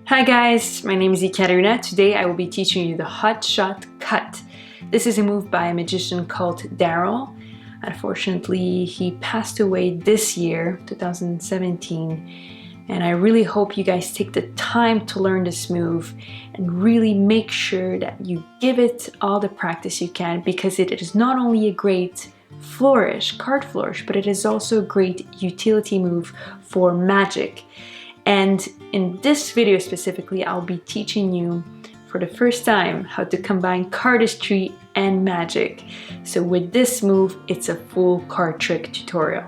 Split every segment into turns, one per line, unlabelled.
Hi guys, my name is Ekaterina. Today I will be teaching you the hot shot cut. This is a move by a magician called Daryl. Unfortunately, he passed away this year, 2017, and I really hope you guys take the time to learn this move and really make sure that you give it all the practice you can, because it is not only a great flourish, card flourish, but it is also a great utility move for magic. And in this video specifically, I'll be teaching you for the first time how to combine cardistry and magic. So with this move, it's a full card trick tutorial.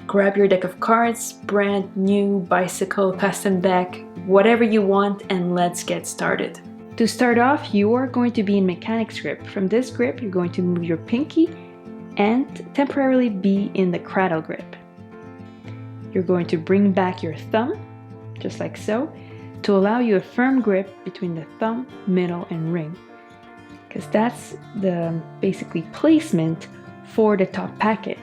Grab your deck of cards, brand new, bicycle, custom deck, whatever you want, and let's get started. To start off, you are going to be in mechanics grip. From this grip, you're going to move your pinky and temporarily be in the cradle grip. You're going to bring back your thumb, just like so, to allow you a firm grip between the thumb, middle, and ring, because that's the basically placement for the top packet,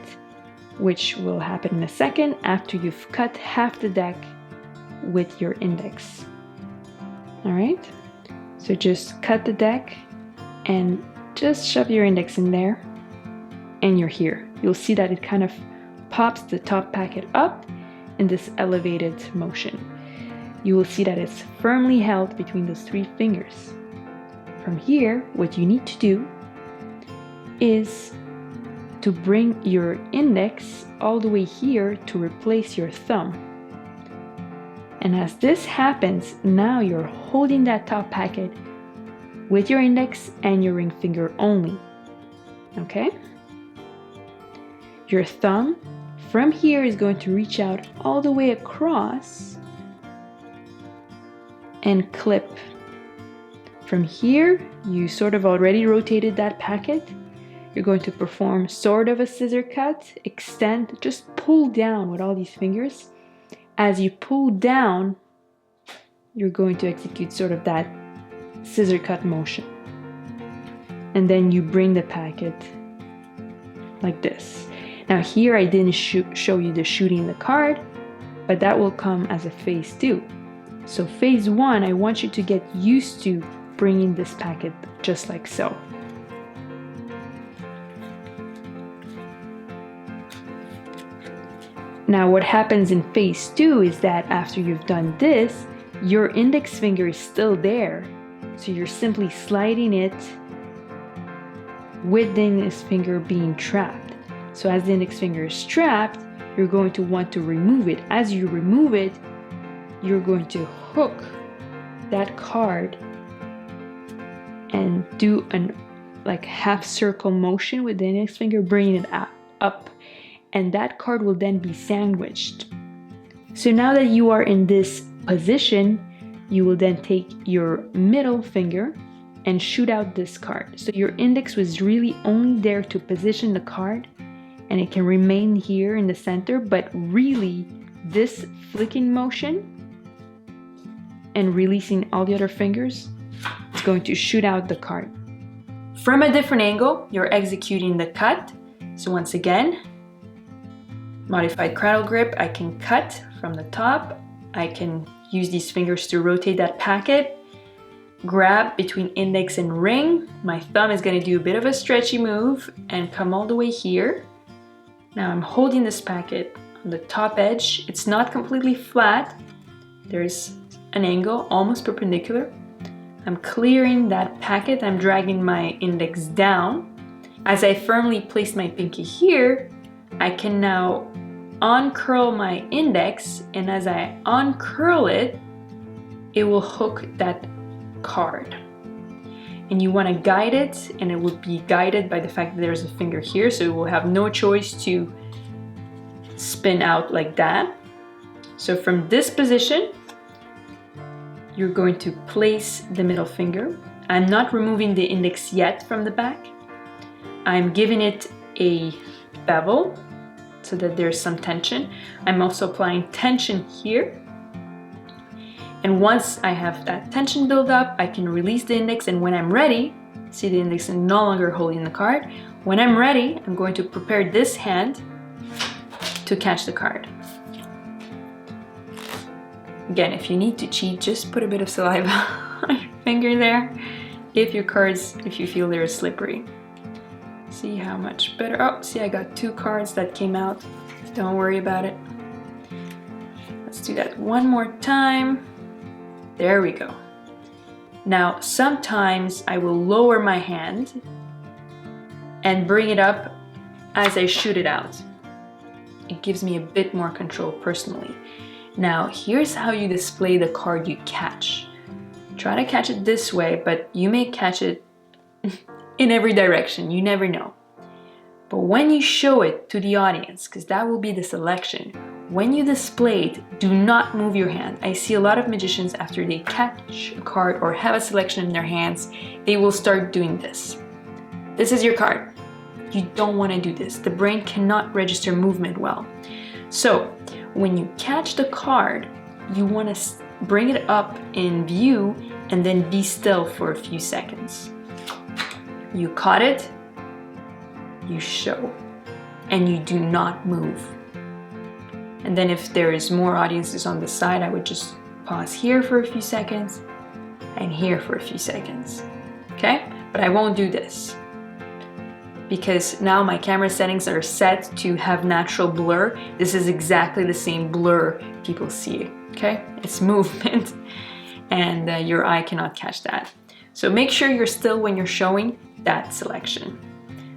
which will happen in a second after you've cut half the deck with your index. All right, so just cut the deck and just shove your index in there, and you're here. You'll see that it kind of pops the top packet up in this elevated motion. You will see that it's firmly held between those three fingers. From here, what you need to do is to bring your index all the way here to replace your thumb. And as this happens, now you're holding that top packet with your index and your ring finger only. Okay? Your thumb from here is going to reach out all the way across and clip. From here, you sort of already rotated that packet. You're going to perform sort of a scissor cut, extend, just pull down with all these fingers. As you pull down, you're going to execute sort of that scissor cut motion. And then you bring the packet like this. Now here I didn't show you the shooting the card, but that will come as a phase 2. So phase 1, I want you to get used to bringing this packet just like so. Now what happens in phase 2 is that after you've done this, your index finger is still there. So you're simply sliding it with the index finger being trapped. So as the index finger is trapped, you're going to want to remove it. As you remove it, you're going to hook that card and do an half circle motion with the index finger, bringing it up, and that card will then be sandwiched. So now that you are in this position, you will then take your middle finger and shoot out this card. So your index was really only there to position the card, and it can remain here in the center, but really this flicking motion and releasing all the other fingers is going to shoot out the card. From a different angle, you're executing the cut. So once again, modified cradle grip, I can cut from the top. I can use these fingers to rotate that packet, grab between index and ring. My thumb is going to do a bit of a stretchy move and come all the way here. Now I'm holding this packet on the top edge. It's not completely flat. There's an angle almost perpendicular. I'm clearing that packet. I'm dragging my index down. As I firmly place my pinky here, I can now uncurl my index, and as I uncurl it, it will hook that card. And you want to guide it, and it will be guided by the fact that there's a finger here, so it will have no choice to spin out like that. So from this position, you're going to place the middle finger. I'm not removing the index yet from the back. I'm giving it a bevel so that there's some tension. I'm also applying tension here. And once I have that tension build up, I can release the index, and when I'm ready, see the index is no longer holding the card. When I'm ready, I'm going to prepare this hand to catch the card. Again, if you need to cheat, just put a bit of saliva on your finger there. If your cards, if you feel they're slippery. See how much better. Oh, see, I got 2 cards that came out. Don't worry about it. Let's do that one more time. There we go. Now, sometimes I will lower my hand and bring it up as I shoot it out. It gives me a bit more control personally. Now, here's how you display the card you catch. Try to catch it this way, but you may catch it in every direction, you never know. But when you show it to the audience, because that will be the selection, when you display it, do not move your hand. I see a lot of magicians, after they catch a card or have a selection in their hands, they will start doing this. This is your card. You don't want to do this. The brain cannot register movement well. So when you catch the card, you want to bring it up in view and then be still for a few seconds. You caught it, you show, and you do not move. And then if there is more audiences on the side, I would just pause here for a few seconds and here for a few seconds. Okay? But I won't do this because now my camera settings are set to have natural blur. This is exactly the same blur people see. Okay? It's movement and your eye cannot catch that. So make sure you're still when you're showing that selection.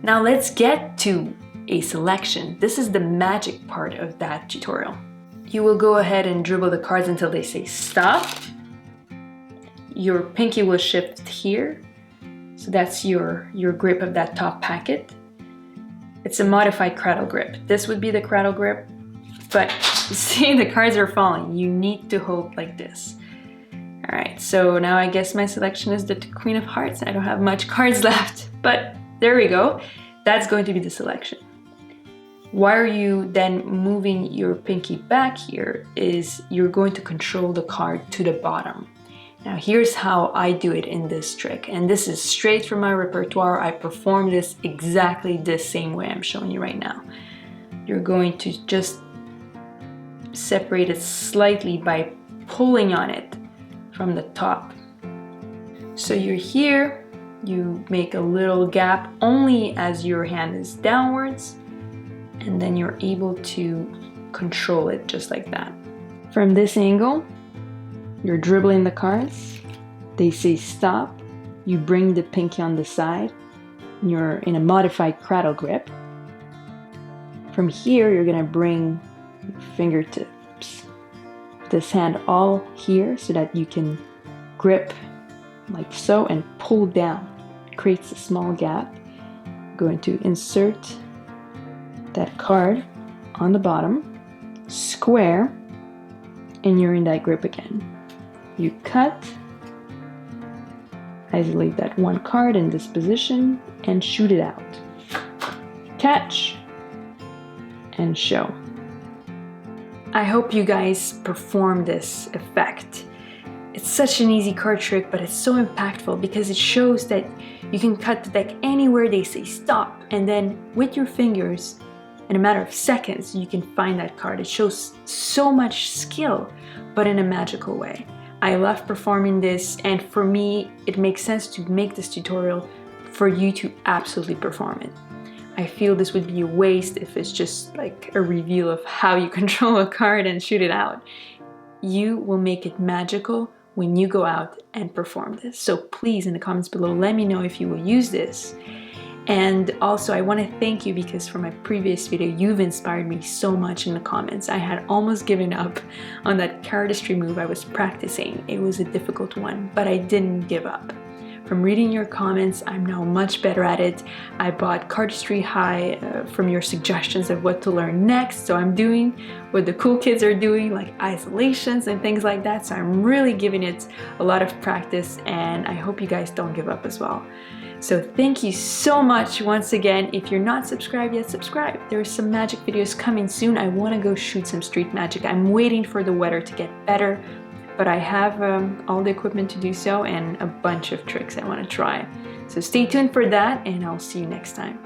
Now let's get to a selection. This is the magic part of that tutorial. You will go ahead and dribble the cards until they say stop. Your pinky will shift here. So that's your grip of that top packet. It's a modified cradle grip. This would be the cradle grip, but see, the cards are falling. You need to hold like this. All right, so now I guess my selection is the Queen of Hearts. I don't have much cards left, but there we go. That's going to be the selection. Why are you then moving your pinky back here is you're going to control the card to the bottom. Now here's how I do it in this trick, and this is straight from my repertoire. I perform this exactly the same way I'm showing you right now. You're going to just separate it slightly by pulling on it from the top. So you're here, you make a little gap only as your hand is downwards, and then you're able to control it just like that. From this angle, you're dribbling the cards, they say stop, you bring the pinky on the side, you're in a modified cradle grip. From here, you're gonna bring your fingertips, this hand all here so that you can grip like so and pull down. It creates a small gap. I'm going to insert that card on the bottom, square, and you're in that grip again. You cut, isolate that one card in this position and shoot it out. Catch and show. I hope you guys perform this effect. It's such an easy card trick, but it's so impactful because it shows that you can cut the deck anywhere they say stop, and then with your fingers, in a matter of seconds, you can find that card. It shows so much skill, but in a magical way. I love performing this, and for me, it makes sense to make this tutorial for you to absolutely perform it. I feel this would be a waste if it's just like a review of how you control a card and shoot it out. You will make it magical when you go out and perform this. So please, in the comments below, let me know if you will use this. And also, I want to thank you because for my previous video, you've inspired me so much in the comments. I had almost given up on that cardistry move I was practicing. It was a difficult one, but I didn't give up. From reading your comments, I'm now much better at it. I bought Cardistry High from your suggestions of what to learn next. So I'm doing what the cool kids are doing, like isolations and things like that. So I'm really giving it a lot of practice, and I hope you guys don't give up as well. So thank you so much once again. If you're not subscribed yet, subscribe. There are some magic videos coming soon. I want to go shoot some street magic. I'm waiting for the weather to get better, but I have all the equipment to do so and a bunch of tricks I want to try. So stay tuned for that, and I'll see you next time.